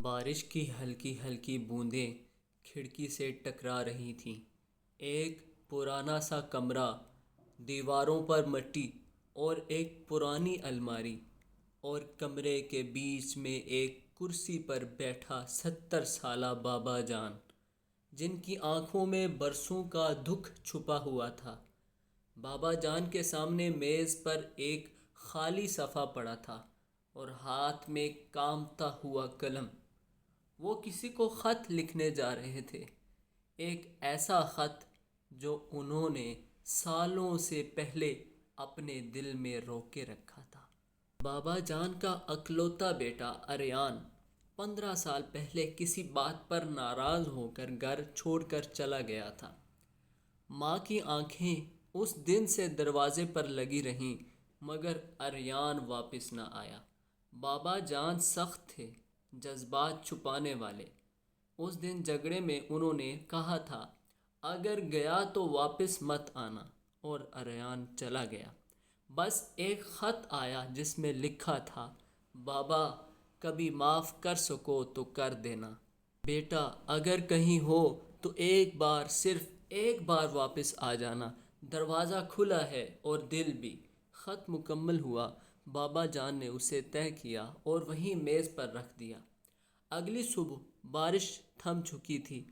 بارش کی ہلکی ہلکی بوندیں کھڑکی سے ٹکرا رہی تھیں۔ ایک پرانا سا کمرہ، دیواروں پر مٹی اور ایک پرانی الماری، اور کمرے کے بیچ میں ایک کرسی پر بیٹھا 70 سالہ بابا جان، جن کی آنکھوں میں برسوں کا دکھ چھپا ہوا تھا۔ بابا جان کے سامنے میز پر ایک خالی صفحہ پڑا تھا اور ہاتھ میں کامتا ہوا قلم۔ وہ کسی کو خط لکھنے جا رہے تھے، ایک ایسا خط جو انہوں نے سالوں سے پہلے اپنے دل میں روکے رکھا تھا۔ بابا جان کا اکلوتا بیٹا اریان 15 سال پہلے کسی بات پر ناراض ہو کر گھر چھوڑ کر چلا گیا تھا۔ ماں کی آنکھیں اس دن سے دروازے پر لگی رہیں، مگر اریان واپس نہ آیا۔ بابا جان سخت تھے، جذبات چھپانے والے۔ اس دن جھگڑے میں انہوں نے کہا تھا، اگر گیا تو واپس مت آنا، اور اریان چلا گیا۔ بس ایک خط آیا جس میں لکھا تھا، بابا کبھی معاف کر سکو تو کر دینا۔ بیٹا اگر کہیں ہو تو ایک بار، صرف ایک بار واپس آ جانا، دروازہ کھلا ہے اور دل بھی۔ خط مکمل ہوا، بابا جان نے اسے تہہ کیا اور وہیں میز پر رکھ دیا۔ اگلی صبح بارش تھم چکی تھی،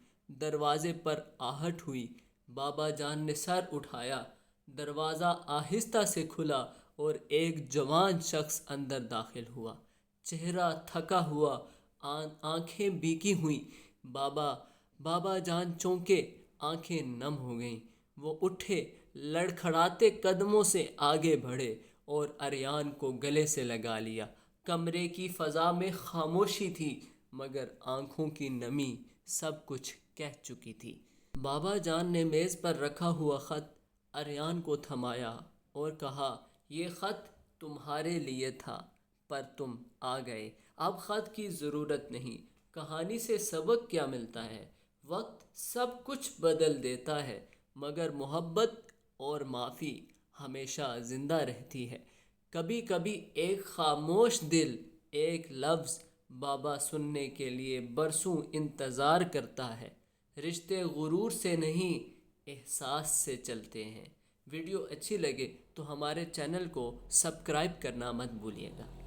دروازے پر آہٹ ہوئی۔ بابا جان نے سر اٹھایا، دروازہ آہستہ سے کھلا اور ایک جوان شخص اندر داخل ہوا، چہرہ تھکا ہوا، آنکھیں بھیگی ہوئیں۔ بابا جان چونکے، آنکھیں نم ہو گئیں۔ وہ اٹھے، لڑکھڑاتے قدموں سے آگے بڑھے اور اریان کو گلے سے لگا لیا۔ کمرے کی فضا میں خاموشی تھی، مگر آنکھوں کی نمی سب کچھ کہہ چکی تھی۔ بابا جان نے میز پر رکھا ہوا خط اریان کو تھمایا اور کہا، یہ خط تمہارے لیے تھا، پر تم آ گئے، اب خط کی ضرورت نہیں۔ کہانی سے سبق کیا ملتا ہے؟ وقت سب کچھ بدل دیتا ہے، مگر محبت اور معافی ہمیشہ زندہ رہتی ہے۔ کبھی کبھی ایک خاموش دل، ایک لفظ بابا سننے کے لیے برسوں انتظار کرتا ہے۔ رشتے غرور سے نہیں، احساس سے چلتے ہیں۔ ویڈیو اچھی لگے تو ہمارے چینل کو سبسکرائب کرنا مت بھولیے گا۔